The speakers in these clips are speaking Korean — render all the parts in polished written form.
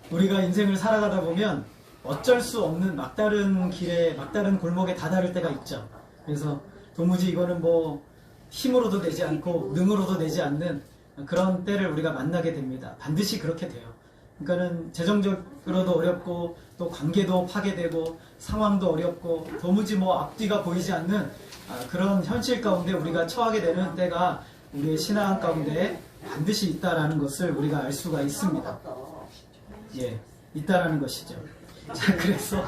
우리가 인생을 살아가다 보면 어쩔 수 없는 막다른 길에, 막다른 골목에 다다를 때가 있죠. 그래서 도무지 이거는 뭐 힘으로도 되지 않고 능으로도 되지 않는 그런 때를 우리가 만나게 됩니다. 반드시 그렇게 돼요. 그러니까는 재정적으로도 어렵고 또 관계도 파괴되고 상황도 어렵고 도무지 뭐 앞뒤가 보이지 않는 그런 현실 가운데 우리가 처하게 되는 때가 우리의 신앙 가운데 반드시 있다라는 것을 우리가 알 수가 있습니다. 예, 있다라는 것이죠. 자, 그래서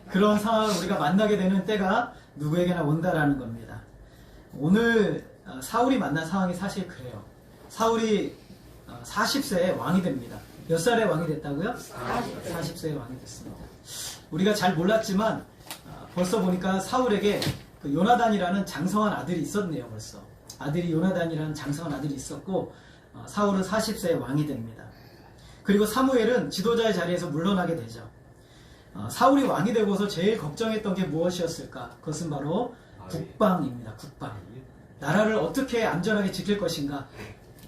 그런 상황을 우리가 만나게 되는 때가 누구에게나 온다라는 겁니다. 오늘 사울이 만난 상황이 사실 그래요. 사울이 40세에 왕이 됩니다. 몇 살에 왕이 됐다고요? 40세에 왕이 됐습니다. 우리가 잘 몰랐지만 벌써 보니까 사울에게 그 요나단이라는 장성한 아들이 있었네요. 벌써 아들이 요나단이라는 장성한 아들이 있었고 사울은 40세에 왕이 됩니다. 그리고 사무엘은 지도자의 자리에서 물러나게 되죠. 사울이 왕이 되고서 제일 걱정했던 게 무엇이었을까? 그것은 바로 국방입니다. 국방. 나라를 어떻게 안전하게 지킬 것인가?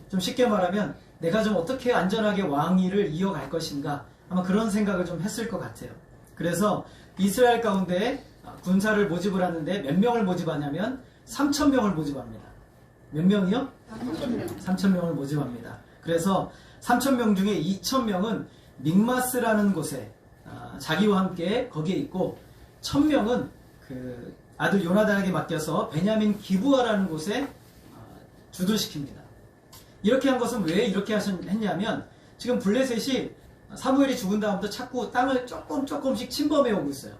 좀 쉽게 말하면 내가 좀 어떻게 안전하게 왕위를 이어갈 것인가? 아마 그런 생각을 좀 했을 것 같아요. 그래서 이스라엘 가운데 군사를 모집을 하는데 몇 명을 모집하냐면 3,000명을 모집합니다. 몇 명이요? 3,000명을 모집합니다. 그래서 3,000명 중에 2,000명은 믹마스라는 곳에 자기와 함께 거기에 있고 1,000명은 그 아들 요나단에게 맡겨서 베냐민 기브아라는 곳에 주둔시킵니다. 이렇게 한 것은 왜 이렇게 했냐면 지금 블레셋이 사무엘이 죽은 다음부터 자꾸 땅을 조금씩 침범해 오고 있어요.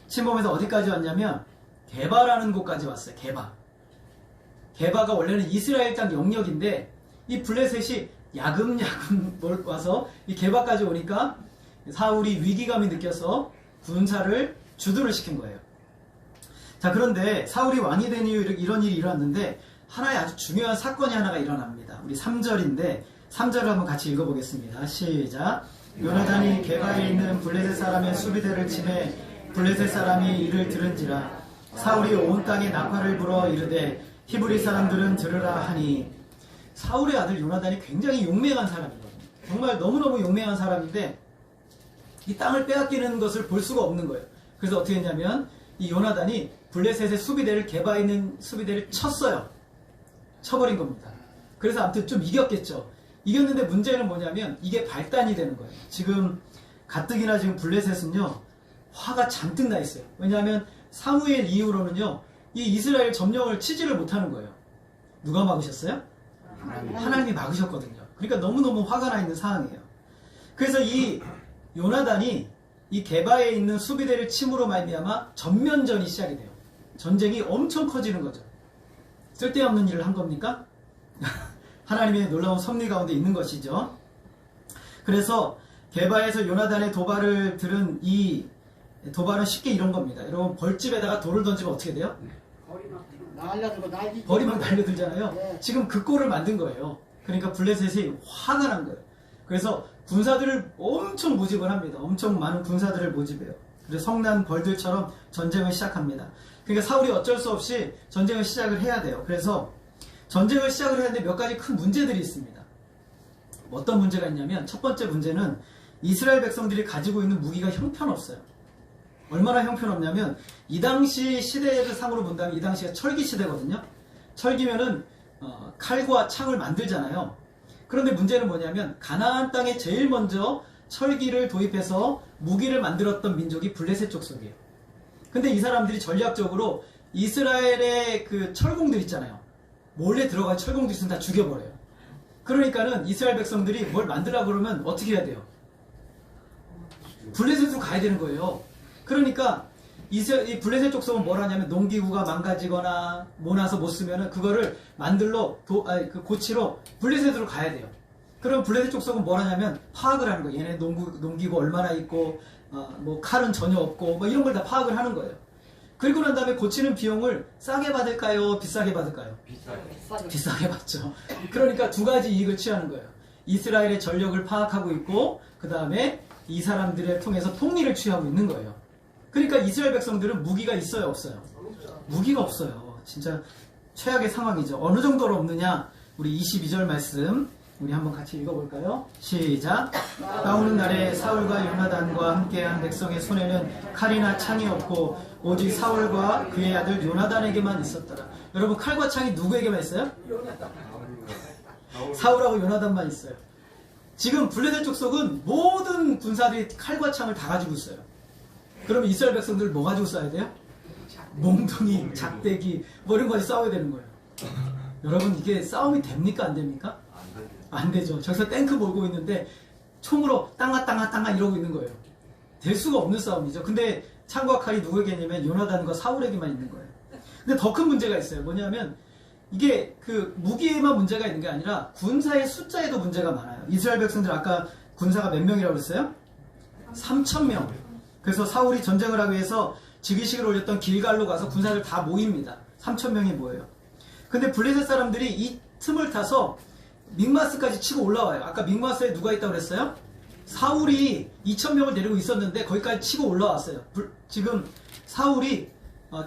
침범해서 어디까지 왔냐면 게바라는 곳까지 왔어요. 게바가 원래는 이스라엘 땅 영역인데 이 블레셋이 야금야금 와서 이 게바까지 오니까 사울이 위기감이 느껴서 군사를 주둔을 시킨 거예요. 자, 그런데 사울이 왕이 된 이후 이런 일이 일어났는데 하나의 아주 중요한 사건이 하나가 일어납니다. 우리 3절인데 3절을 한번 같이 읽어보겠습니다. 시작. 요나단이 게바에 있는 블레셋 사람의 수비대를 치매 블레셋 사람이 이를 들은지라 사울이 온 땅에 낙화를 불어 이르되 히브리 사람들은 들으라 하니 사울의 아들 요나단이 굉장히 용맹한 사람이거든요. 정말 너무너무 용맹한 사람인데 이 땅을 빼앗기는 것을 볼 수가 없는 거예요. 그래서 어떻게 했냐면 이 요나단이 블레셋의 수비대를 게바에 있는 수비대를 쳤어요. 쳐버린 겁니다. 그래서 아무튼 좀 이겼겠죠. 이겼는데 문제는 뭐냐면 이게 발단이 되는 거예요. 지금 가뜩이나 지금 블레셋은요 화가 잔뜩 나 있어요. 왜냐하면 사무엘 이후로는요 이 이스라엘 점령을 치지를 못하는 거예요. 누가 막으셨어요? 하나님이 막으셨거든요. 그러니까 너무너무 화가 나 있는 상황이에요. 그래서 이 요나단이 이 게바에 있는 수비대를 침으로 말미암아 전면전이 시작이 돼요. 전쟁이 엄청 커지는 거죠. 쓸데없는 일을 한 겁니까? 하나님의 놀라운 섭리 가운데 있는 것이죠. 그래서 게바에서 요나단의 도발을 들은 이 도발은 쉽게 이런 겁니다. 여러분 벌집에다가 돌을 던지면 어떻게 돼요? 벌이 막 날려들잖아요. 네. 지금 그 꼴을 만든 거예요. 그러니까 블레셋이 화가 난 거예요. 그래서 군사들을 엄청 모집을 합니다. 엄청 많은 군사들을 모집해요. 그래서 성난 벌들처럼 전쟁을 시작합니다. 그러니까 사울이 어쩔 수 없이 전쟁을 시작을 해야 돼요. 그래서 전쟁을 시작을 해야 하는데 몇 가지 큰 문제들이 있습니다. 어떤 문제가 있냐면 첫 번째 문제는 이스라엘 백성들이 가지고 있는 무기가 형편없어요. 얼마나 형편없냐면 이 당시 시대를 상으로 본다면 이 당시가 철기 시대거든요. 철기면은 칼과 창을 만들잖아요. 그런데 문제는 뭐냐면 가나안 땅에 제일 먼저 철기를 도입해서 무기를 만들었던 민족이 블레셋 족속이에요. 근데 이 사람들이 전략적으로 이스라엘의 그 철공들 있잖아요. 몰래 들어간 철공들 있으면 다 죽여버려요. 그러니까는 이스라엘 백성들이 뭘 만들려고 그러면 어떻게 해야 돼요? 블레셋으로 가야 되는 거예요. 그러니까 이 블레셋 족속은 뭘 하냐면 농기구가 망가지거나 모나서 못 쓰면은 그거를 만들러 고치러 블레셋으로 가야 돼요. 그럼 블레셋 족속은 뭘 하냐면 파악을 하는 거예요. 얘네 농기구 얼마나 있고 뭐 칼은 전혀 없고 뭐 이런 걸 다 파악을 하는 거예요. 그리고 난 다음에 고치는 비용을 싸게 받을까요? 비싸게 받을까요? 비싸게 받죠. 그러니까 두 가지 이익을 취하는 거예요. 이스라엘의 전력을 파악하고 있고 그 다음에 이 사람들을 통해서 통일을 취하고 있는 거예요. 그러니까 이스라엘 백성들은 무기가 있어요, 없어요? 무기가 없어요. 진짜 최악의 상황이죠. 어느 정도로 없느냐? 우리 22절 말씀 우리 한번 같이 읽어볼까요? 시작. 싸우는 날에 사울과 요나단과 함께한 백성의 손에는 칼이나 창이 없고 오직 사울과 그의 아들 요나단에게만 있었더라. 여러분, 칼과 창이 누구에게만 있어요? 사울하고 요나단만 있어요. 지금 블레셋 족속은 모든 군사들이 칼과 창을 다 가지고 있어요. 그럼 이스라엘 백성들 뭐 가지고 싸워야 돼요? 몽둥이, 작대기 뭐 이런 거까지 싸워야 되는 거예요. 여러분, 이게 싸움이 됩니까? 안 됩니까? 안 되죠. 저기서 탱크 몰고 있는데 총으로 땅아 이러고 있는 거예요. 될 수가 없는 싸움이죠. 근데 창과 칼이 누구에게냐면 요나단과 사울에게만 있는 거예요. 근데 더 큰 문제가 있어요. 뭐냐면 이게 그 무기에만 문제가 있는 게 아니라 군사의 숫자에도 문제가 많아요. 이스라엘 백성들 아까 군사가 몇 명이라고 그랬어요? 3,000명. 그래서 사울이 전쟁을 하기 위해서 즉위식을 올렸던 길갈로 가서 군사들 다 모입니다. 3,000명이 모여요. 근데 블레셋 사람들이 이 틈을 타서 믹마스까지 치고 올라와요. 아까 믹마스에 누가 있다고 그랬어요? 사울이 2,000명을 데리고 있었는데 거기까지 치고 올라왔어요. 지금 사울이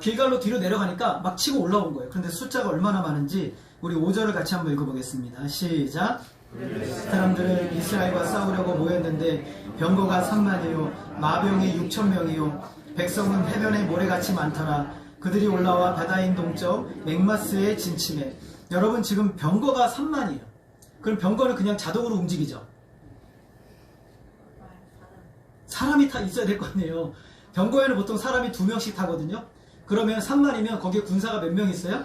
길갈로 뒤로 내려가니까 막 치고 올라온 거예요. 그런데 숫자가 얼마나 많은지 우리 5절을 같이 한번 읽어보겠습니다. 시작. 사람들은 이스라엘과 싸우려고 모였는데 병거가 3만이요 마병이 6,000명이요 백성은 해변에 모래같이 많더라. 그들이 올라와 바다인 동쪽 맥마스에 진침해. 여러분, 지금 병거가 3만이에요. 그럼 병거는 그냥 자동으로 움직이죠. 사람이 다 있어야 될 거 아니에요. 병거에는 보통 사람이 2명씩 타거든요. 그러면 3만이면 거기에 군사가 몇 명 있어요?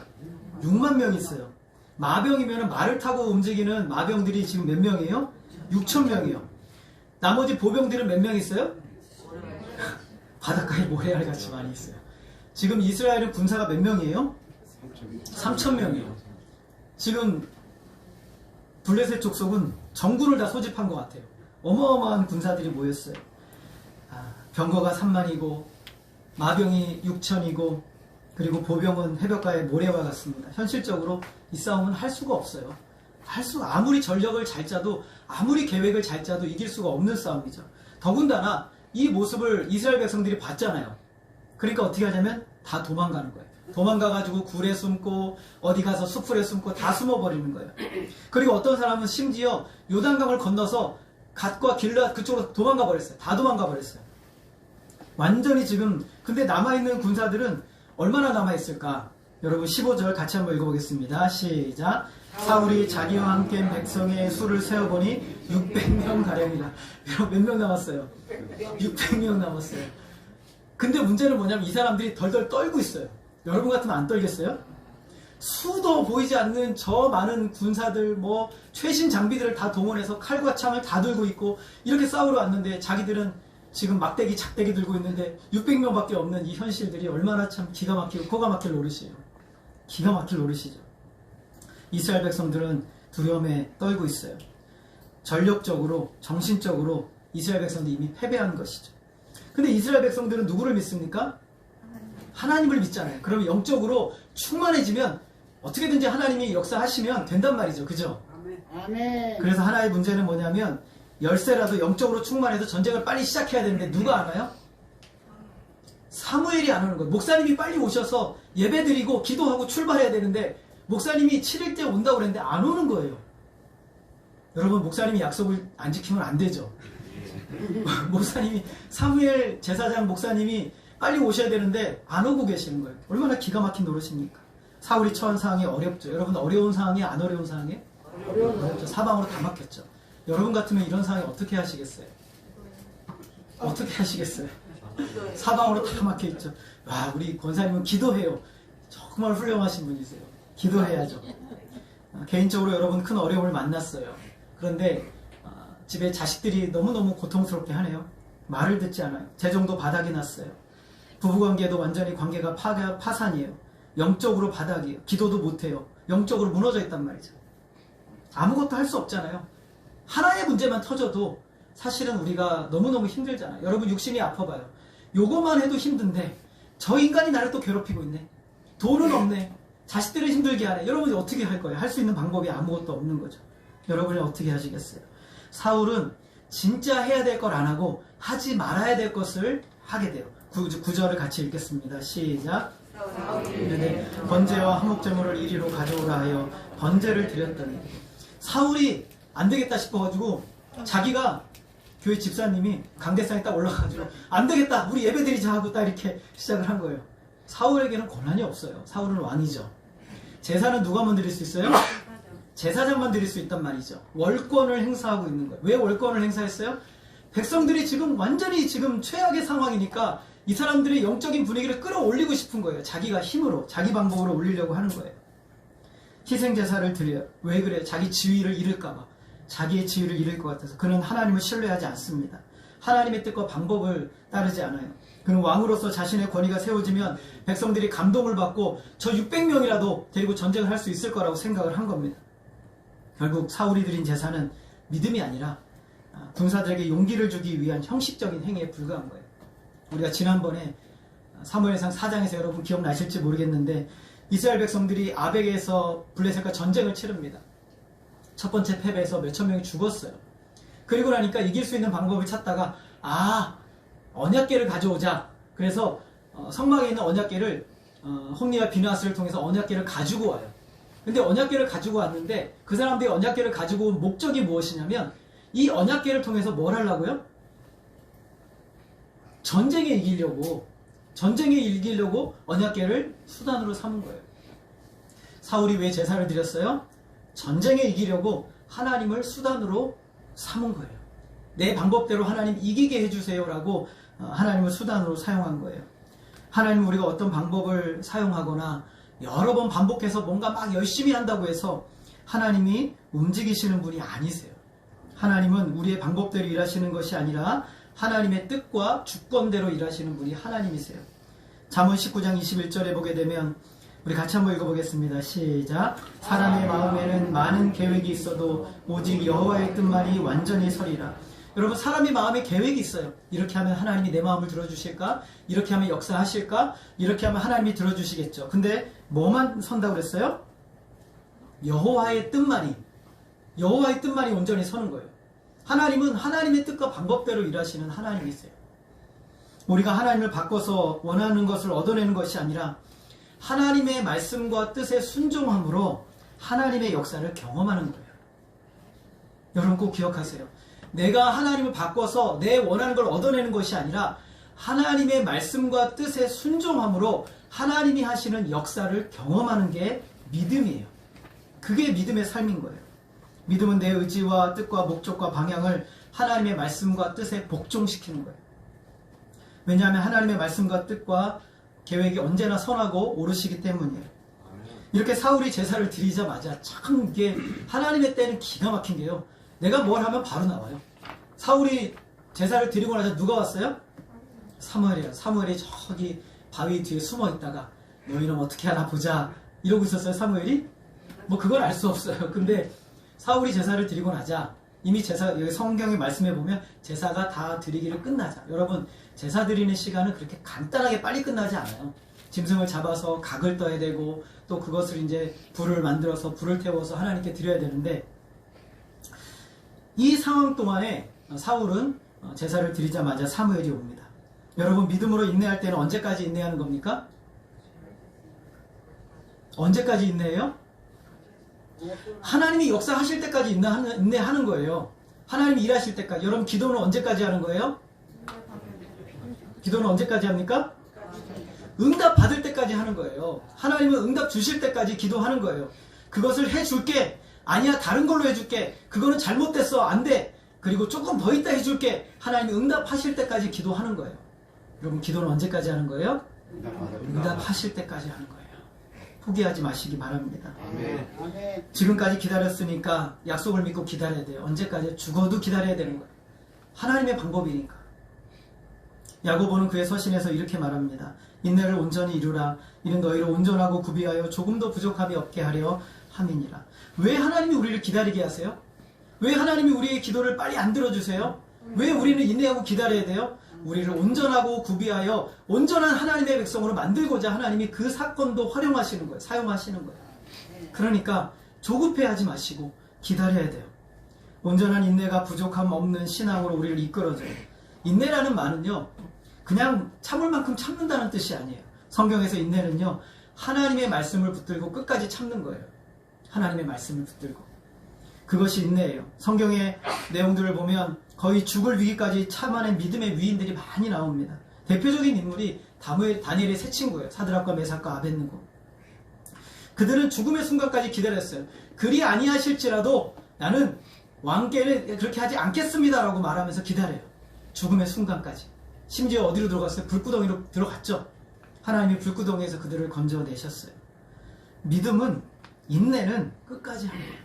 6만 명 있어요. 마병이면 말을 타고 움직이는 마병들이 지금 몇 명이에요? 6,000명이요. 나머지 보병들은 몇 명 있어요? 바닷가에 모래알 같이 많이 있어요. 지금 이스라엘은 군사가 몇 명이에요? 3,000명이에요. 지금 블레셋 족속은 정군을 다 소집한 것 같아요. 어마어마한 군사들이 모였어요. 병거가 3만이고 마병이 6,000이고 그리고 보병은 해변가에 모래와 같습니다. 현실적으로 이 싸움은 할 수가 없어요. 아무리 전력을 잘 짜도 아무리 계획을 잘 짜도 이길 수가 없는 싸움이죠. 더군다나 이 모습을 이스라엘 백성들이 봤잖아요. 그러니까 어떻게 하냐면 다 도망가는 거예요. 도망가가지고 굴에 숨고 어디 가서 숲풀에 숨고 다 숨어버리는 거예요. 그리고 어떤 사람은 심지어 요단강을 건너서 갓과 길라 그쪽으로 도망가 버렸어요. 다 도망가 버렸어요. 완전히 지금. 근데 남아있는 군사들은 얼마나 남아있을까? 여러분 15절 같이 한번 읽어보겠습니다. 시작. 사울이 자기와 함께 백성의 수를 세어보니 600명 가량이라. 몇 명 남았어요? 600명 남았어요. 근데 문제는 뭐냐면 이 사람들이 덜덜 떨고 있어요. 여러분 같으면 안 떨겠어요? 수도 보이지 않는 저 많은 군사들, 뭐 최신 장비들을 다 동원해서 칼과 창을 다 들고 있고 이렇게 싸우러 왔는데 자기들은 지금 막대기, 작대기 들고 있는데 600명밖에 없는 이 현실들이 얼마나 참 기가 막히고 코가 막힐 노릇이에요. 기가 막힐 노릇이죠. 이스라엘 백성들은 두려움에 떨고 있어요. 전력적으로, 정신적으로 이스라엘 백성들이 이미 패배한 것이죠. 근데 이스라엘 백성들은 누구를 믿습니까? 하나님을 믿잖아요. 그러면 영적으로 충만해지면 어떻게든지 하나님이 역사하시면 된단 말이죠. 그죠? 아멘. 그래서 하나의 문제는 뭐냐면 열세라도 영적으로 충만해서 전쟁을 빨리 시작해야 되는데 누가 안 와요? 사무엘이 안 오는 거예요. 목사님이 빨리 오셔서 예배드리고 기도하고 출발해야 되는데 목사님이 7일 때 온다고 그랬는데 안 오는 거예요. 여러분, 목사님이 약속을 안 지키면 안 되죠. 목사님이, 사무엘 제사장 목사님이 빨리 오셔야 되는데 안 오고 계시는 거예요. 얼마나 기가 막힌 노릇입니까? 사울이 처한 상황이 어렵죠. 여러분, 어려운 상황이 안 어려운 상황이? 어렵죠. 사방으로 다 막혔죠. 여러분 같으면 이런 상황에 어떻게 하시겠어요? 어떻게 하시겠어요? 사방으로 다 막혀있죠. 와, 우리 권사님은 기도해요. 정말 훌륭하신 분이세요. 기도해야죠. 개인적으로 여러분 큰 어려움을 만났어요. 그런데 집에 자식들이 너무너무 고통스럽게 하네요. 말을 듣지 않아요. 재정도 바닥이 났어요. 부부관계도 완전히 관계가 파산이에요. 영적으로 바닥이에요. 기도도 못해요. 영적으로 무너져 있단 말이죠. 아무것도 할 수 없잖아요. 하나의 문제만 터져도 사실은 우리가 너무너무 힘들잖아요. 여러분, 육신이 아파봐요. 요거만 해도 힘든데 저 인간이 나를 또 괴롭히고 있네. 돈은 없네. 자식들을 힘들게 하네. 여러분이 어떻게 할 거예요? 할 수 있는 방법이 아무것도 없는 거죠. 여러분이 어떻게 하시겠어요? 사울은 진짜 해야 될 걸 안 하고 하지 말아야 될 것을 하게 돼요. 구절을 같이 읽겠습니다. 시작. 네, 번제와 화목제물을 이리로 가져오라 하여 번제를 드렸더니 사울이 안 되겠다 싶어가지고 자기가 교회 집사님이 강대상에 딱 올라가가지고 안 되겠다 우리 예배 드리자 하고 딱 이렇게 시작을 한 거예요. 사울에게는 권한이 없어요. 사울은 왕이죠. 제사는 누가 만 드릴 수 있어요? 제사장만 드릴 수 있단 말이죠. 월권을 행사하고 있는 거예요. 왜 월권을 행사했어요? 백성들이 지금 완전히 지금 최악의 상황이니까 이 사람들이 영적인 분위기를 끌어올리고 싶은 거예요. 자기가 힘으로, 자기 방법으로 올리려고 하는 거예요. 희생제사를 드려요. 왜 그래? 자기 지위를 잃을까봐. 자기의 지위를 잃을 것 같아서. 그는 하나님을 신뢰하지 않습니다. 하나님의 뜻과 방법을 따르지 않아요. 그는 왕으로서 자신의 권위가 세워지면 백성들이 감동을 받고 저 600명이라도 데리고 전쟁을 할 수 있을 거라고 생각을 한 겁니다. 결국 사울이 드린 제사는 믿음이 아니라 군사들에게 용기를 주기 위한 형식적인 행위에 불과한 거예요. 우리가 지난번에 사무엘상 4장에서 여러분 기억나실지 모르겠는데 이스라엘 백성들이 아벡에서 블레셋과 전쟁을 치릅니다. 첫 번째 패배에서 몇천 명이 죽었어요. 그리고 나니까 이길 수 있는 방법을 찾다가 언약궤를 가져오자. 그래서 성막에 있는 언약궤를 홈리와 비누아스를 통해서 언약궤를 가지고 와요. 근데 언약궤를 가지고 왔는데 그 사람들이 언약궤를 가지고 온 목적이 무엇이냐면 이 언약궤를 통해서 뭘 하려고요? 전쟁에 이기려고 언약궤를 수단으로 삼은 거예요. 사울이 왜 제사를 드렸어요? 전쟁에 이기려고 하나님을 수단으로 삼은 거예요. 내 방법대로 하나님 이기게 해주세요라고 하나님을 수단으로 사용한 거예요. 하나님은 우리가 어떤 방법을 사용하거나 여러 번 반복해서 뭔가 막 열심히 한다고 해서 하나님이 움직이시는 분이 아니세요. 하나님은 우리의 방법대로 일하시는 것이 아니라 하나님의 뜻과 주권대로 일하시는 분이 하나님이세요. 잠언 19장 21절에 보게 되면 우리 같이 한번 읽어보겠습니다. 시작. 사람의 마음에는 많은 계획이 있어도 오직 여호와의 뜻만이 완전히 서리라. 여러분, 사람의 마음에 계획이 있어요. 이렇게 하면 하나님이 내 마음을 들어주실까? 이렇게 하면 역사하실까? 이렇게 하면 하나님이 들어주시겠죠. 근데 뭐만 선다고 그랬어요? 여호와의 뜻만이 온전히 서는 거예요. 하나님은 하나님의 뜻과 방법대로 일하시는 하나님이세요. 우리가 하나님을 바꿔서 원하는 것을 얻어내는 것이 아니라 하나님의 말씀과 뜻에 순종함으로 하나님의 역사를 경험하는 거예요. 여러분 꼭 기억하세요. 내가 하나님을 바꿔서 내 원하는 걸 얻어내는 것이 아니라 하나님의 말씀과 뜻에 순종함으로 하나님이 하시는 역사를 경험하는 게 믿음이에요. 그게 믿음의 삶인 거예요. 믿음은 내 의지와 뜻과 목적과 방향을 하나님의 말씀과 뜻에 복종시키는 거예요. 왜냐하면 하나님의 말씀과 뜻과 계획이 언제나 선하고 옳으시기 때문이에요. 이렇게 사울이 제사를 드리자마자 참 이게 하나님의 때는 기가 막힌 게요. 내가 뭘 하면 바로 나와요. 사울이 제사를 드리고 나서 누가 왔어요? 사무엘이에요. 사무엘이 저기 바위 뒤에 숨어 있다가 너 이름 어떻게 하나 보자 이러고 있었어요. 사무엘이? 뭐 그걸 알 수 없어요. 근데 사울이 제사를 드리고 나자 이미 여기 성경에 말씀해 보면 제사가 다 드리기를 끝나자. 여러분, 제사 드리는 시간은 그렇게 간단하게 빨리 끝나지 않아요. 짐승을 잡아서 각을 떠야 되고 또 그것을 이제 불을 만들어서 불을 태워서 하나님께 드려야 되는데 이 상황 동안에 사울은 제사를 드리자마자 사무엘이 옵니다. 여러분, 믿음으로 인내할 때는 언제까지 인내하는 겁니까? 언제까지 인내해요? 하나님이 역사하실 때까지 인내하는 거예요. 하나님이 일하실 때까지. 여러분, 기도는 언제까지 하는 거예요? 기도는 언제까지 합니까? 응답 받을 때까지 하는 거예요. 하나님은 응답 주실 때까지 기도하는 거예요. 그것을 해줄게. 아니야, 다른 걸로 해줄게. 그거는 잘못됐어. 안 돼. 그리고 조금 더 있다 해줄게. 하나님이 응답하실 때까지 기도하는 거예요. 여러분, 기도는 언제까지 하는 거예요? 응답하실 때까지 하는 거예요. 포기하지 마시기 바랍니다. 아멘. 지금까지 기다렸으니까 약속을 믿고 기다려야 돼요. 언제까지? 죽어도 기다려야 되는 거예요. 하나님의 방법이니까. 야고보는 그의 서신에서 이렇게 말합니다. 인내를 온전히 이루라. 이는 너희를 온전하고 구비하여 조금도 부족함이 없게 하려 함이니라. 왜 하나님이 우리를 기다리게 하세요? 왜 하나님이 우리의 기도를 빨리 안 들어주세요? 왜 우리는 인내하고 기다려야 돼요? 우리를 온전하고 구비하여 온전한 하나님의 백성으로 만들고자 하나님이 그 사건도 활용하시는 거예요. 사용하시는 거예요. 그러니까 조급해하지 마시고 기다려야 돼요. 온전한 인내가 부족함 없는 신앙으로 우리를 이끌어줘요. 인내라는 말은요, 그냥 참을 만큼 참는다는 뜻이 아니에요. 성경에서 인내는요, 하나님의 말씀을 붙들고 끝까지 참는 거예요. 하나님의 말씀을 붙들고. 그것이 인내예요. 성경의 내용들을 보면 거의 죽을 위기까지 참아낸 믿음의 위인들이 많이 나옵니다. 대표적인 인물이 다니엘의 세 친구예요. 사드락과 메삭과 아벳느고. 그들은 죽음의 순간까지 기다렸어요. 그리 아니하실지라도 나는 왕께는 그렇게 하지 않겠습니다라고 말하면서 기다려요. 죽음의 순간까지. 심지어 어디로 들어갔어요? 불구덩이로 들어갔죠. 하나님이 불구덩이에서 그들을 건져내셨어요. 믿음은, 인내는 끝까지 하는 거예요.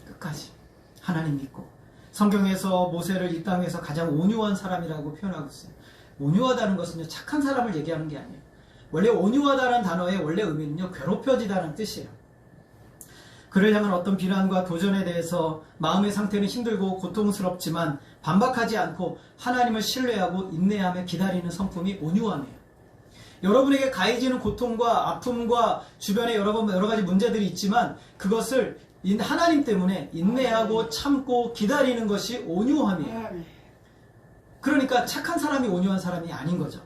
끝까지. 하나님 믿고. 성경에서 모세를 이 땅에서 가장 온유한 사람이라고 표현하고 있어요. 온유하다는 것은요, 착한 사람을 얘기하는 게 아니에요. 원래 온유하다는 단어의 원래 의미는요, 괴롭혀지다는 뜻이에요. 그를 향한 어떤 비난과 도전에 대해서 마음의 상태는 힘들고 고통스럽지만 반박하지 않고 하나님을 신뢰하고 인내하며 기다리는 성품이 온유함이에요. 여러분에게 가해지는 고통과 아픔과 주변에 여러 가지 문제들이 있지만 그것을 하나님 때문에 인내하고 참고 기다리는 것이 온유함이에요. 그러니까 착한 사람이 온유한 사람이 아닌 거죠.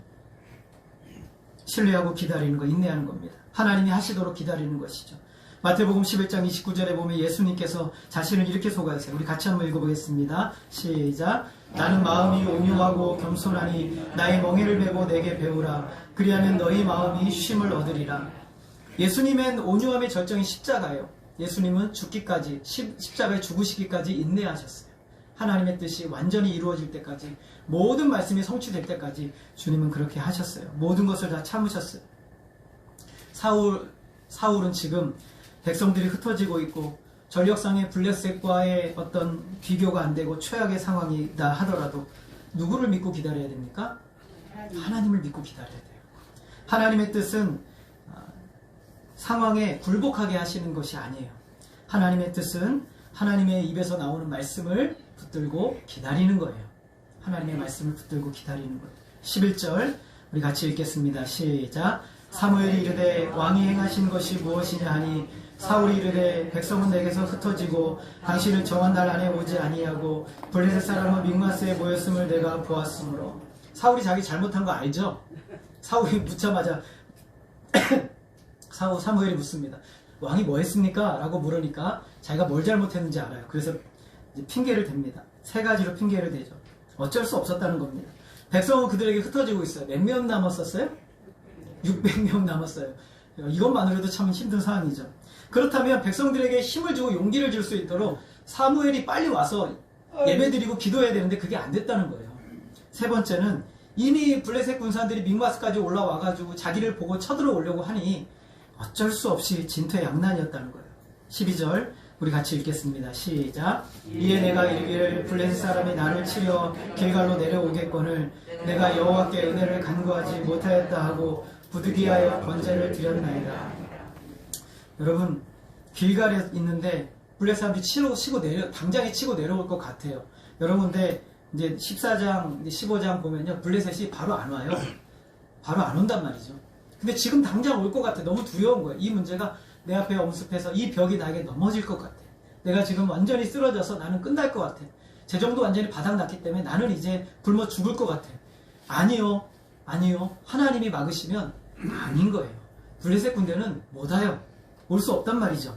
신뢰하고 기다리는 거, 인내하는 겁니다. 하나님이 하시도록 기다리는 것이죠. 마태복음 11장 29절에 보면 예수님께서 자신을 이렇게 소개하세요. 우리 같이 한번 읽어보겠습니다. 시작. 나는 마음이 온유하고 겸손하니 나의 멍에를 메고 내게 배우라. 그리하면 너희 마음이 쉼을 얻으리라. 예수님은 온유함의 절정이 십자가예요. 예수님은 죽기까지, 십자가에 죽으시기까지 인내하셨어요. 하나님의 뜻이 완전히 이루어질 때까지, 모든 말씀이 성취될 때까지 주님은 그렇게 하셨어요. 모든 것을 다 참으셨어요. 사울은 지금 백성들이 흩어지고 있고 전력상의 블레셋과의 어떤 비교가 안 되고 최악의 상황이다 하더라도 누구를 믿고 기다려야 됩니까? 하나님을 믿고 기다려야 돼요. 하나님의 뜻은 상황에 굴복하게 하시는 것이 아니에요. 하나님의 뜻은 하나님의 입에서 나오는 말씀을 붙들고 기다리는 거예요. 하나님의 말씀을 붙들고 기다리는 거예요. 11절 우리 같이 읽겠습니다. 시작. 사무엘이 이르되 왕이 행하신 것이 무엇이냐 하니 사울이 이르되 백성은 내게서 흩어지고 당신을 정한 날 안에 오지 아니하고 블레셋 사람은 믹마스에 모였음을 내가 보았으므로. 사울이 자기 잘못한 거 알죠? 사울이 묻자마자 사무엘이 묻습니다. 왕이 뭐 했습니까? 라고 물으니까 자기가 뭘 잘못했는지 알아요. 그래서 이제 핑계를 댑니다. 세 가지로 핑계를 대죠. 어쩔 수 없었다는 겁니다. 백성은 그들에게 흩어지고 있어요. 몇 명 남았었어요? 600명 남았어요. 이것만으로도 참 힘든 상황이죠. 그렇다면 백성들에게 힘을 주고 용기를 줄 수 있도록 사무엘이 빨리 와서 예배드리고 기도해야 되는데 그게 안 됐다는 거예요. 세 번째는 이미 블레셋 군사들이 믹마스까지 올라와가지고 자기를 보고 쳐들어오려고 하니 어쩔 수 없이 진퇴양난이었다는 거예요. 12절 우리 같이 읽겠습니다. 시작. 이에 내가 이르기를 블레셋 사람이 나를 치려 길갈로 내려오겠거늘 내가 여호와께 은혜를 간구하지 못하였다 하고 부득이하여 번제를 드렸나이다. 여러분, 길갈에 있는데 블레셋 사람들이 당장에 치고 내려올 것 같아요. 여러분, 근데 이제 14장, 15장 보면요, 블레셋이 바로 안 와요. 바로 안 온단 말이죠. 근데 지금 당장 올 것 같아. 너무 두려운 거예요. 이 문제가 내 앞에 엄습해서 이 벽이 나에게 넘어질 것 같아. 내가 지금 완전히 쓰러져서 나는 끝날 것 같아. 재정도 완전히 바닥났기 때문에 나는 이제 굶어 죽을 것 같아. 아니요. 하나님이 막으시면 아닌 거예요. 블레셋 군대는 못 와요. 올 수 없단 말이죠.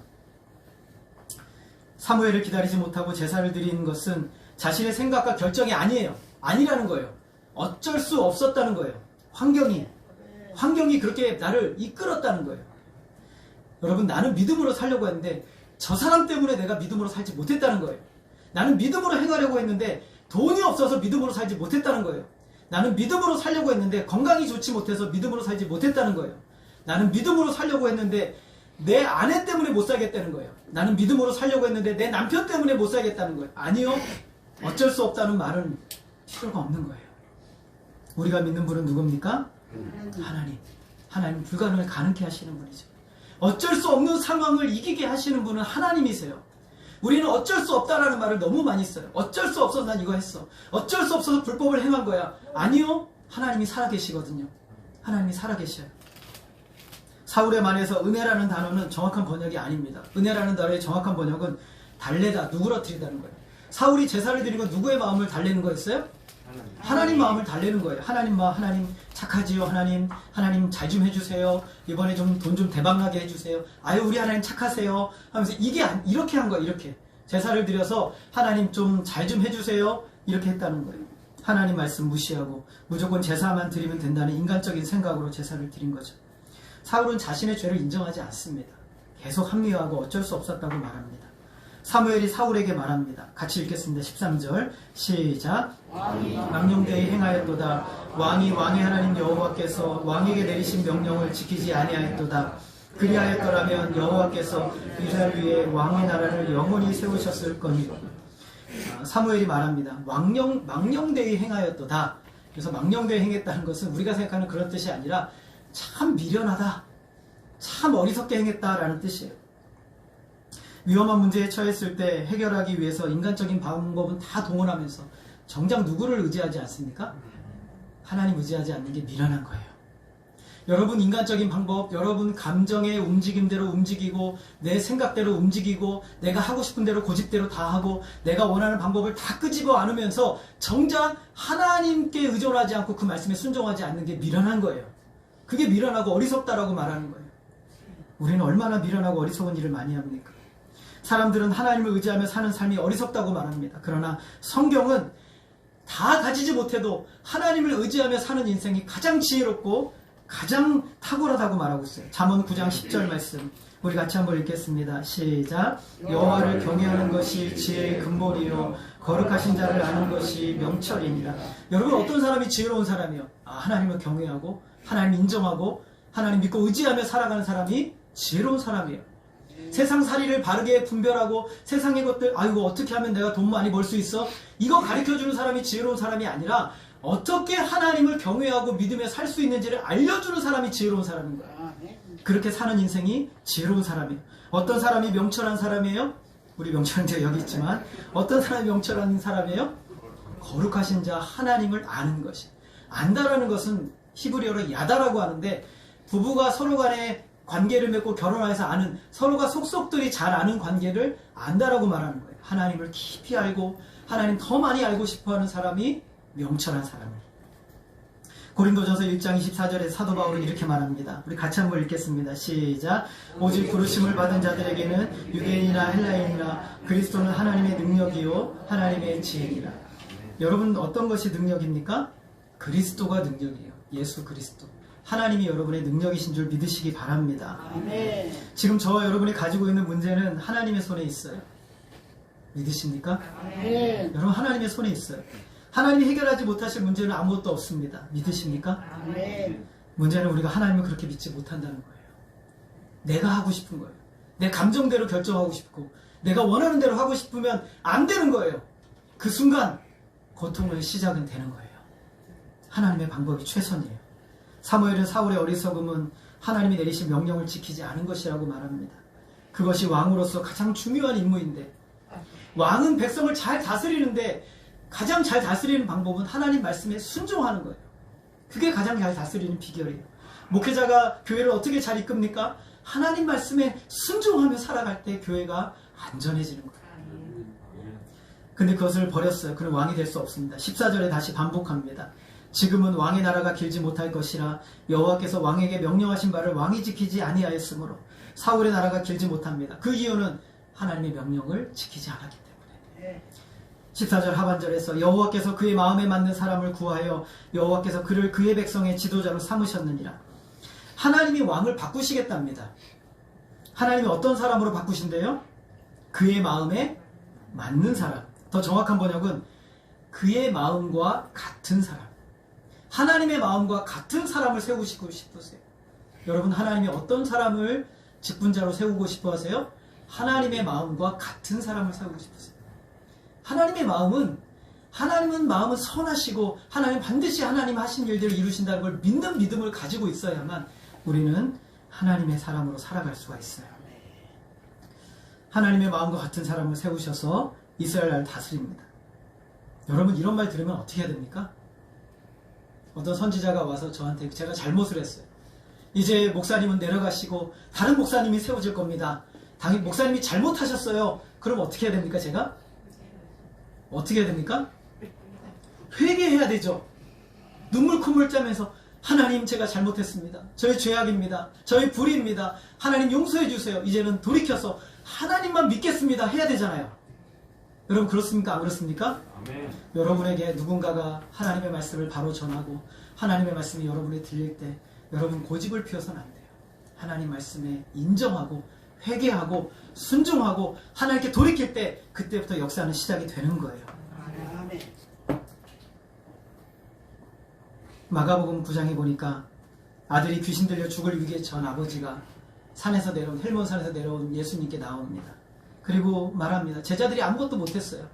사무엘을 기다리지 못하고 제사를 드리는 것은 자신의 생각과 결정이 아니에요. 아니라는 거예요. 어쩔 수 없었다는 거예요. 환경이 그렇게 나를 이끌었다는 거예요. 여러분, 나는 믿음으로 살려고 했는데 저 사람 때문에 내가 믿음으로 살지 못했다는 거예요. 나는 믿음으로 행하려고 했는데 돈이 없어서 믿음으로 살지 못했다는 거예요. 나는 믿음으로 살려고 했는데 건강이 좋지 못해서 믿음으로 살지 못했다는 거예요. 나는 믿음으로 살려고 했는데 내 아내 때문에 못 살겠다는 거예요. 나는 믿음으로 살려고 했는데 내 남편 때문에 못 살겠다는 거예요. 아니요. 어쩔 수 없다는 말은 필요가 없는 거예요. 우리가 믿는 분은 누굽니까? 하나님 불가능을 가능케 하시는 분이죠. 어쩔 수 없는 상황을 이기게 하시는 분은 하나님이세요. 우리는 어쩔 수 없다라는 말을 너무 많이 써요. 어쩔 수 없어서 난 이거 했어. 어쩔 수 없어서 불법을 행한 거야. 아니요. 하나님이 살아계시거든요. 하나님이 살아계셔요. 사울의 말에서 은혜라는 단어는 정확한 번역이 아닙니다. 은혜라는 단어의 정확한 번역은 달래다, 누그러뜨리다는 거예요. 사울이 제사를 드리고 누구의 마음을 달래는 거였어요? 하나님 마음을 달래는 거예요. 하나님 착하지요. 하나님 잘 좀 해주세요. 이번에 좀 돈 좀 대박나게 해주세요. 아유 우리 하나님 착하세요. 하면서 이렇게 한 거예요. 이렇게 제사를 드려서 하나님 좀 잘 좀 해주세요. 이렇게 했다는 거예요. 하나님 말씀 무시하고 무조건 제사만 드리면 된다는 인간적인 생각으로 제사를 드린 거죠. 사울은 자신의 죄를 인정하지 않습니다. 계속 합리화하고 어쩔 수 없었다고 말합니다. 사무엘이 사울에게 말합니다. 같이 읽겠습니다. 13절 시작. 망령되이 행하였도다. 왕이 왕의 하나님 여호와께서 왕에게 내리신 명령을 지키지 아니하였도다. 그리하였더라면 여호와께서 이스라엘 위에 왕의 나라를 영원히 세우셨을 거니라. 사무엘이 말합니다. 망령되이 행하였도다. 그래서 망령되이 행했다는 것은 우리가 생각하는 그런 뜻이 아니라 참 미련하다, 참 어리석게 행했다라는 뜻이에요. 위험한 문제에 처했을 때 해결하기 위해서 인간적인 방법은 다 동원하면서 정작 누구를 의지하지 않습니까? 하나님 의지하지 않는 게 미련한 거예요. 여러분 인간적인 방법, 여러분 감정의 움직임대로 움직이고 내 생각대로 움직이고 내가 하고 싶은 대로 고집대로 다 하고 내가 원하는 방법을 다 끄집어 안으면서 정작 하나님께 의존하지 않고 그 말씀에 순종하지 않는 게 미련한 거예요. 그게 미련하고 어리석다라고 말하는 거예요. 우리는 얼마나 미련하고 어리석은 일을 많이 합니까? 사람들은 하나님을 의지하며 사는 삶이 어리석다고 말합니다. 그러나 성경은 다 가지지 못해도 하나님을 의지하며 사는 인생이 가장 지혜롭고 가장 탁월하다고 말하고 있어요. 잠언 9장 10절 말씀 우리 같이 한번 읽겠습니다. 시작. 여호와를 경외하는 것이 지혜의 근본이요 거룩하신 자를 아는 것이 명철입니다. 여러분 어떤 사람이 지혜로운 사람이요? 하나님을 경외하고 하나님 인정하고 하나님 믿고 의지하며 살아가는 사람이 지혜로운 사람이에요. 세상살이를 바르게 분별하고 세상의 것들 이거 어떻게 하면 내가 돈 많이 벌 수 있어? 이거 가르쳐주는 사람이 지혜로운 사람이 아니라 어떻게 하나님을 경외하고 믿으며 살 수 있는지를 알려주는 사람이 지혜로운 사람인 거예요. 그렇게 사는 인생이 지혜로운 사람이에요. 어떤 사람이 명철한 사람이에요? 우리 명철한 자가 여기 있지만 어떤 사람이 명철한 사람이에요? 거룩하신 자 하나님을 아는 것이. 안다라는 것은 히브리어로 야다라고 하는데 부부가 서로 간에 관계를 맺고 결혼해서 아는 서로가 속속들이 잘 아는 관계를 안다라고 말하는 거예요. 하나님을 깊이 알고 하나님 더 많이 알고 싶어하는 사람이 명철한 사람이에요. 고린도전서 1장 24절에 사도 바울은 이렇게 말합니다. 우리 같이 한번 읽겠습니다. 시작. 오직 부르심을 받은 자들에게는 유대인이나 헬라인이나 그리스도는 하나님의 능력이요 하나님의 지혜니라. 여러분 어떤 것이 능력입니까? 그리스도가 능력이에요. 예수 그리스도. 하나님이 여러분의 능력이신 줄 믿으시기 바랍니다. 아멘. 지금 저와 여러분이 가지고 있는 문제는 하나님의 손에 있어요. 믿으십니까? 아멘. 여러분 하나님의 손에 있어요. 하나님이 해결하지 못하실 문제는 아무것도 없습니다. 믿으십니까? 아멘. 문제는 우리가 하나님을 그렇게 믿지 못한다는 거예요. 내가 하고 싶은 거예요. 내 감정대로 결정하고 싶고 내가 원하는 대로 하고 싶으면 안 되는 거예요. 그 순간 고통의 시작은 되는 거예요. 하나님의 방법이 최선이에요. 사무엘은 사울의 어리석음은 하나님이 내리신 명령을 지키지 않은 것이라고 말합니다. 그것이 왕으로서 가장 중요한 임무인데 왕은 백성을 잘 다스리는데 가장 잘 다스리는 방법은 하나님 말씀에 순종하는 거예요. 그게 가장 잘 다스리는 비결이에요. 목회자가 교회를 어떻게 잘 이끕니까? 하나님 말씀에 순종하며 살아갈 때 교회가 안전해지는 거예요. 근데 그것을 버렸어요. 그는 왕이 될 수 없습니다. 14절에 다시 반복합니다. 지금은 왕의 나라가 길지 못할 것이라 여호와께서 왕에게 명령하신 바를 왕이 지키지 아니하였으므로 사울의 나라가 길지 못합니다. 그 이유는 하나님의 명령을 지키지 않았기 때문에. 14절 하반절에서 여호와께서 그의 마음에 맞는 사람을 구하여 여호와께서 그를 그의 백성의 지도자로 삼으셨느니라. 하나님이 왕을 바꾸시겠답니다. 하나님이 어떤 사람으로 바꾸신대요? 그의 마음에 맞는 사람. 더 정확한 번역은 그의 마음과 같은 사람. 하나님의 마음과 같은 사람을 세우시고 싶으세요. 여러분 하나님이 어떤 사람을 직분자로 세우고 싶어 하세요? 하나님의 마음과 같은 사람을 세우고 싶으세요. 하나님의 마음은 마음은 선하시고 하나님 반드시 하나님 하신 일들을 이루신다는 걸 믿는 믿음을 가지고 있어야만 우리는 하나님의 사람으로 살아갈 수가 있어요. 하나님의 마음과 같은 사람을 세우셔서 이스라엘을 다스립니다. 여러분 이런 말 들으면 어떻게 해야 됩니까? 어떤 선지자가 와서 저한테 제가 잘못을 했어요. 이제 목사님은 내려가시고 다른 목사님이 세워질 겁니다. 당연히 목사님이 잘못하셨어요. 그럼 어떻게 해야 됩니까? 제가? 어떻게 해야 됩니까? 회개해야 되죠. 눈물 콧물 짜면서 하나님 제가 잘못했습니다. 저의 죄악입니다. 저의 불의입니다. 하나님 용서해 주세요. 이제는 돌이켜서 하나님만 믿겠습니다. 해야 되잖아요. 여러분 그렇습니까? 안 그렇습니까? 아멘. 여러분에게 누군가가 하나님의 말씀을 바로 전하고 하나님의 말씀이 여러분에 들릴 때 여러분 고집을 피워서는 안 돼요. 하나님 말씀에 인정하고 회개하고 순종하고 하나님께 돌이킬 때 그때부터 역사는 시작이 되는 거예요. 아멘. 마가복음 9장에 보니까 아들이 귀신 들려 죽을 위기에 처한 아버지가 산에서 내려온 헬몬산에서 내려온 예수님께 나옵니다. 그리고 말합니다. 제자들이 아무것도 못했어요.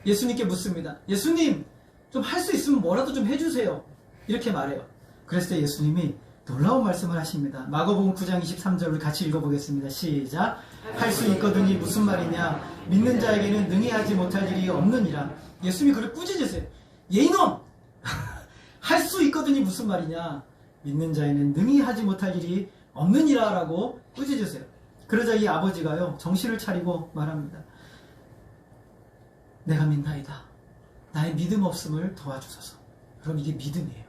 예수님께 묻습니다. 예수님 좀 할 수 있으면 뭐라도 좀 해주세요. 이렇게 말해요. 그랬을 때 예수님이 놀라운 말씀을 하십니다. 마가복음 9장 23절을 같이 읽어보겠습니다. 시작. 할 수 있거든이 무슨 말이냐. 믿는 자에게는 능히 하지 못할 일이 없느니라. 예수님이 그를 꾸짖으세요. 얘 이놈! 할 수 있거든이 무슨 말이냐. 믿는 자에는 능히 하지 못할 일이 없느니라 라고 꾸짖으세요. 그러자 이 아버지가요 정신을 차리고 말합니다. 내가 믿나이다. 나의 믿음 없음을 도와주소서. 그럼 이게 믿음이에요.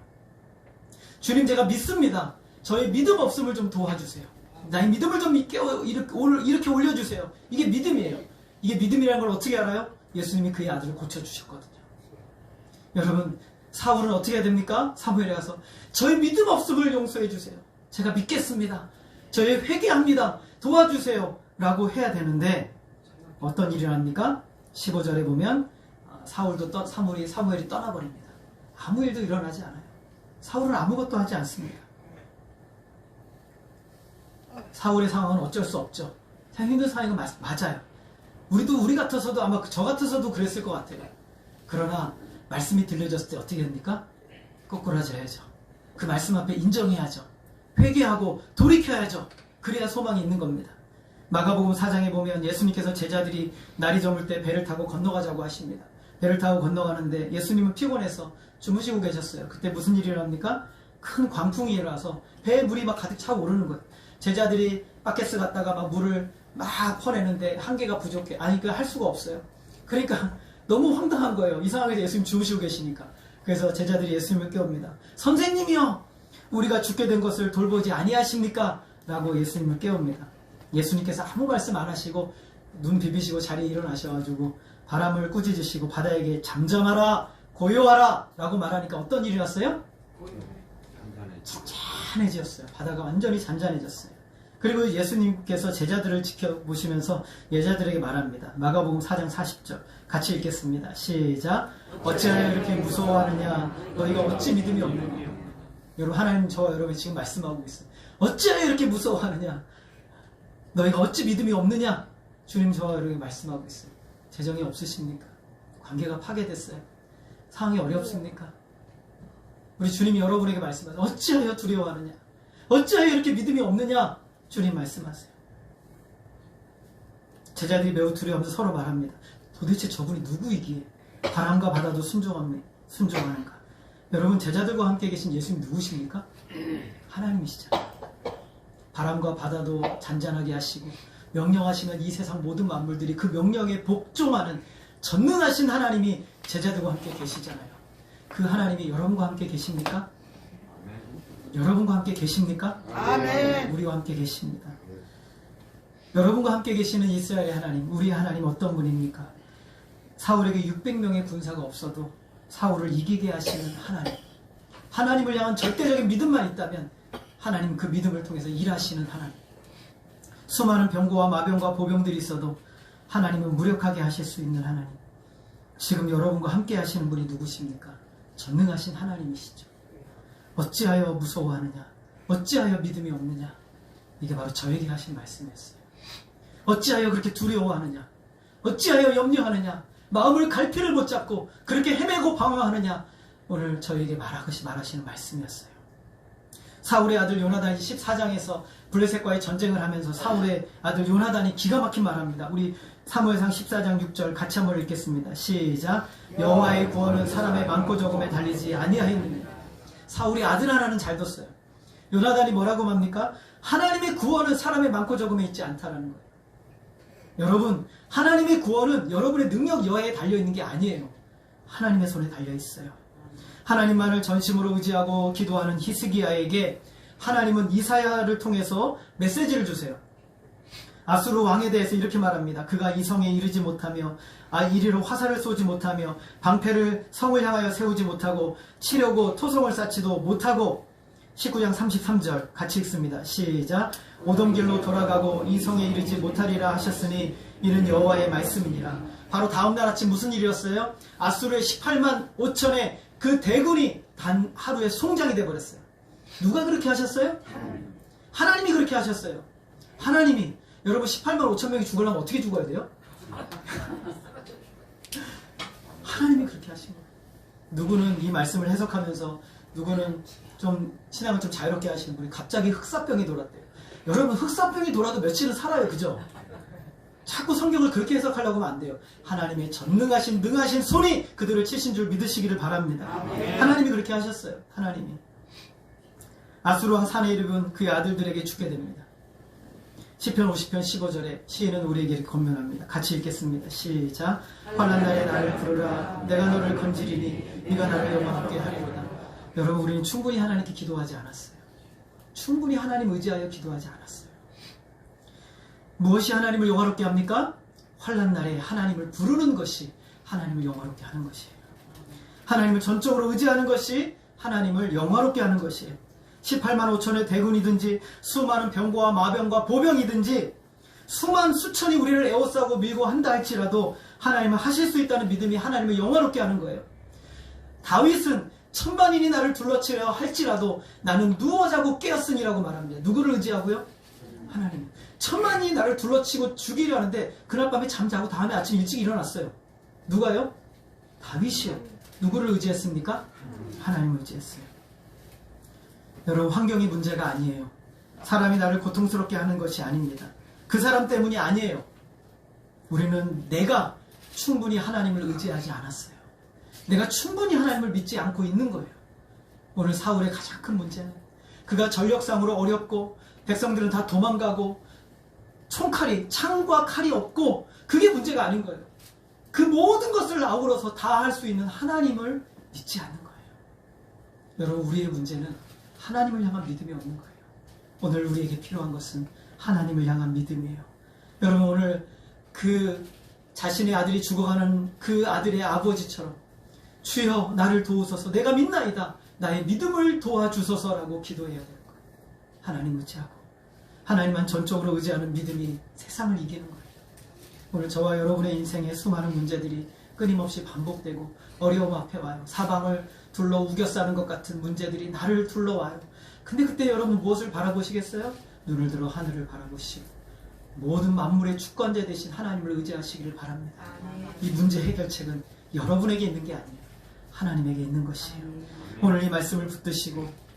주님 제가 믿습니다. 저의 믿음 없음을 좀 도와주세요. 나의 믿음을 좀 이렇게 올려주세요. 이게 믿음이에요. 이게 믿음이라는 걸 어떻게 알아요? 예수님이 그의 아들을 고쳐주셨거든요. 여러분 사울은 어떻게 해야 됩니까? 사무엘에 가서 저의 믿음 없음을 용서해 주세요. 제가 믿겠습니다. 저의 회개합니다. 도와주세요. 라고 해야 되는데 어떤 일이 일어납니까? 15절에 보면 사무엘이 떠나버립니다. 아무 일도 일어나지 않아요. 사울은 아무것도 하지 않습니다. 사울의 상황은 어쩔 수 없죠. 참 힘든 상황은 맞아요. 우리 같아서도 아마 저 같아서도 그랬을 것 같아요. 그러나 말씀이 들려졌을 때 어떻게 됩니까? 꼬꾸라져야죠. 그 말씀 앞에 인정해야죠. 회개하고 돌이켜야죠. 그래야 소망이 있는 겁니다. 마가복음 4장에 보면 예수님께서 제자들이 날이 저물 때 배를 타고 건너가자고 하십니다. 배를 타고 건너가는데 예수님은 피곤해서 주무시고 계셨어요. 그때 무슨 일이 일어납니까? 큰 광풍이 일어나서 배에 물이 막 가득 차고 오르는 거예요. 제자들이 바켓스 갔다가 막 물을 막 퍼내는데 한계가 부족해. 아니 그 할 수가 없어요. 그러니까 너무 황당한 거예요. 이 상황에서 예수님 주무시고 계시니까. 그래서 제자들이 예수님을 깨웁니다. 선생님이요, 우리가 죽게 된 것을 돌보지 아니하십니까? 라고 예수님을 깨웁니다. 예수님께서 아무 말씀 안 하시고 눈 비비시고 자리에 일어나셔가지고 바람을 꾸짖으시고 바다에게 잠잠하라, 고요하라 라고 말하니까 어떤 일이 났어요? 잔잔해졌어요. 바다가 완전히 잔잔해졌어요. 그리고 예수님께서 제자들을 지켜보시면서 제자들에게 말합니다. 마가복음 4장 40절 같이 읽겠습니다. 시작. 어찌하여 이렇게 무서워하느냐. 너희가 어찌 믿음이 없느냐. 여러분 하나님 저와 여러분 지금 말씀하고 있어요. 어찌하여 이렇게 무서워하느냐. 너희가 어찌 믿음이 없느냐. 주님 저와 여러분에게 말씀하고 있어요. 재정이 없으십니까? 관계가 파괴됐어요. 상황이 어렵습니까? 우리 주님이 여러분에게 말씀하세요. 어찌하여 두려워하느냐. 어찌하여 이렇게 믿음이 없느냐. 주님 말씀하세요. 제자들이 매우 두려워하면서 서로 말합니다. 도대체 저분이 누구이기에 바람과 바다도 순종하는가. 여러분 제자들과 함께 계신 예수님 누구십니까? 하나님이시잖아요. 바람과 바다도 잔잔하게 하시고 명령하시는 이 세상 모든 만물들이 그 명령에 복종하는 전능하신 하나님이 제자들과 함께 계시잖아요. 그 하나님이 여러분과 함께 계십니까? 여러분과 함께 계십니까? 아멘. 우리와 함께 계십니다. 여러분과 함께 계시는 이스라엘의 하나님, 우리의 하나님 어떤 분입니까? 사울에게 600명의 군사가 없어도 사울을 이기게 하시는 하나님. 하나님을 향한 절대적인 믿음만 있다면 하나님 그 믿음을 통해서 일하시는 하나님. 수많은 병거와 마병과 보병들이 있어도 하나님은 무력하게 하실 수 있는 하나님. 지금 여러분과 함께 하시는 분이 누구십니까? 전능하신 하나님이시죠. 어찌하여 무서워하느냐. 어찌하여 믿음이 없느냐. 이게 바로 저에게 하신 말씀이었어요. 어찌하여 그렇게 두려워하느냐. 어찌하여 염려하느냐. 마음을 갈피를 못 잡고 그렇게 헤매고 방황하느냐. 오늘 저에게 말하시는 말씀이었어요. 사울의 아들 요나단이 14장에서 블레셋과의 전쟁을 하면서 사울의 아들 요나단이 기가 막힌 말합니다. 우리 사무엘상 14장 6절 같이 한번 읽겠습니다. 시작. 여호와의 구원은 사람의 많고 적음에 달리지 아니하였느니라. 사울이 아들 하나는 잘 뒀어요. 요나단이 뭐라고 합니까? 하나님의 구원은 사람의 많고 적음에 있지 않다라는 거예요. 여러분, 하나님의 구원은 여러분의 능력 여하에 달려있는 게 아니에요. 하나님의 손에 달려있어요. 하나님만을 전심으로 의지하고 기도하는 히스기야에게 하나님은 이사야를 통해서 메시지를 주세요. 아수르 왕에 대해서 이렇게 말합니다. 그가 이 성에 이르지 못하며 이리로 화살을 쏘지 못하며 방패를 성을 향하여 세우지 못하고 치려고 토성을 쌓지도 못하고 19장 33절 같이 읽습니다. 시작. 오던 길로 돌아가고 이 성에 이르지 못하리라 하셨으니 이는 여호와의 말씀이니라. 바로 다음날 아침 무슨 일이었어요? 아수르의 18만 5천의 그 대군이 단 하루에 송장이 되어버렸어요. 누가 그렇게 하셨어요? 하나님이 그렇게 하셨어요. 하나님이. 여러분 18만 5천 명이 죽으려면 어떻게 죽어야 돼요? 하나님이 그렇게 하신 거예요. 누구는 이 말씀을 해석하면서 누구는 좀 신앙을 좀 자유롭게 하시는 분이 갑자기 흑사병이 돌았대요. 여러분 흑사병이 돌아도 며칠은 살아요. 그죠? 자꾸 성경을 그렇게 해석하려고 하면 안 돼요. 하나님의 전능하신 능하신 손이 그들을 치신 줄 믿으시기를 바랍니다. 하나님이 그렇게 하셨어요. 하나님이. 아수르 왕 사네리브는 그의 아들들에게 주게 됩니다. 시편 50편 15절에 시인은 우리에게 이렇게 권면합니다. 같이 읽겠습니다. 시작. 환난 날에 나를 부르라. 내가 너를 건지리니 네가 나를 영원하게 하리로다. 여러분 우리는 충분히 하나님께 기도하지 않았어요. 충분히 하나님 의지하여 기도하지 않았어요. 무엇이 하나님을 영화롭게 합니까? 환난 날에 하나님을 부르는 것이 하나님을 영화롭게 하는 것이에요. 하나님을 전적으로 의지하는 것이 하나님을 영화롭게 하는 것이에요. 18만 5천의 대군이든지 수많은 병과 마병과 보병이든지 수만 수천이 우리를 에워싸고 밀고 한다 할지라도 하나님은 하실 수 있다는 믿음이 하나님을 영화롭게 하는 거예요. 다윗은 천만인이 나를 둘러치려 할지라도 나는 누워 자고 깨었으니라고 말합니다. 누구를 의지하고요? 하나님. 천만인이 나를 둘러치고 죽이려 하는데 그날 밤에 잠자고 다음에 아침 일찍 일어났어요. 누가요? 다윗이요. 누구를 의지했습니까? 하나님을 의지했어요. 여러분 환경이 문제가 아니에요. 사람이 나를 고통스럽게 하는 것이 아닙니다. 그 사람 때문이 아니에요. 우리는 내가 충분히 하나님을 의지하지 않았어요. 내가 충분히 하나님을 믿지 않고 있는 거예요. 오늘 사울의 가장 큰 문제는 그가 전력상으로 어렵고 백성들은 다 도망가고 창과 칼이 없고 그게 문제가 아닌 거예요. 그 모든 것을 아우러서 다 할 수 있는 하나님을 믿지 않는 거예요. 여러분 우리의 문제는 하나님을 향한 믿음이 없는 거예요. 오늘 우리에게 필요한 것은 하나님을 향한 믿음이에요. 여러분 오늘 그 자신의 아들이 죽어가는 그 아들의 아버지처럼 주여 나를 도우소서 내가 믿나이다 나의 믿음을 도와주소서라고 기도해야 될 거예요. 하나님 의지하고 하나님만 전적으로 의지하는 믿음이 세상을 이기는 거예요. 오늘 저와 여러분의 인생에 수많은 문제들이 끊임없이 반복되고 어려움 앞에 와요. 사방을 둘러 우겨싸는 것 같은 문제들이 나를 둘러와요. 근데 그때 여러분 무엇을 바라보시겠어요? 눈을 들어 하늘을 바라보시고 모든 만물의 주권자 되신 하나님을 의지하시기를 바랍니다. 이 문제 해결책은 여러분에게 있는 게 아니에요. 하나님에게 있는 것이에요. 오늘 이 말씀을 붙드시고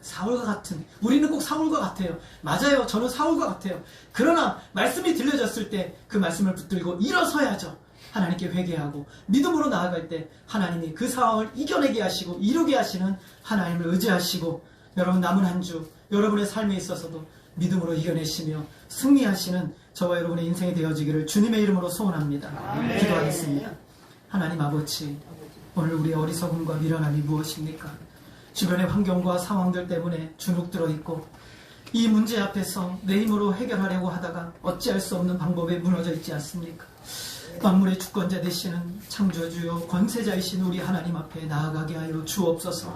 사울과 같은 우리는 꼭 사울과 같아요. 맞아요. 저는 사울과 같아요. 그러나 말씀이 들려졌을 때 그 말씀을 붙들고 일어서야죠. 하나님께 회개하고 믿음으로 나아갈 때 하나님이 그 상황을 이겨내게 하시고 이루게 하시는 하나님을 의지하시고 여러분 남은 한 주 여러분의 삶에 있어서도 믿음으로 이겨내시며 승리하시는 저와 여러분의 인생이 되어지기를 주님의 이름으로 소원합니다. 기도하겠습니다. 하나님 아버지 오늘 우리의 어리석음과 미련함이 무엇입니까? 주변의 환경과 상황들 때문에 주눅들어 있고 이 문제 앞에서 내 힘으로 해결하려고 하다가 어찌할 수 없는 방법에 무너져 있지 않습니까? 만물의 주권자 되시는 창조주요 권세자이신 우리 하나님 앞에 나아가게 하여 주옵소서.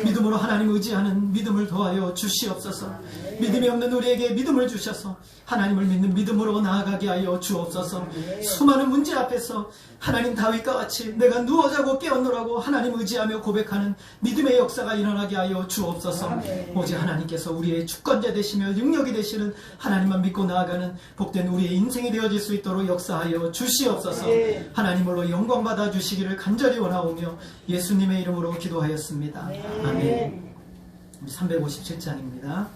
믿음으로 하나님 의지하는 믿음을 더하여 주시옵소서. 믿음이 없는 우리에게 믿음을 주셔서 하나님을 믿는 믿음으로 나아가게 하여 주옵소서. 수많은 문제 앞에서 하나님 다윗과 같이 내가 누워자고 깨었노라고 하나님 의지하며 고백하는 믿음의 역사가 일어나게 하여 주옵소서. 오직 하나님께서 우리의 주권자 되시며 능력이 되시는 하나님만 믿고 나아가는 복된 우리의 인생이 되어질 수 있도록 역사하여 주시옵소서. 하나님으로 영광 받아 주시기를 간절히 원하오며 예수님의 이름으로 기도하였습니다. 아멘. 357장입니다.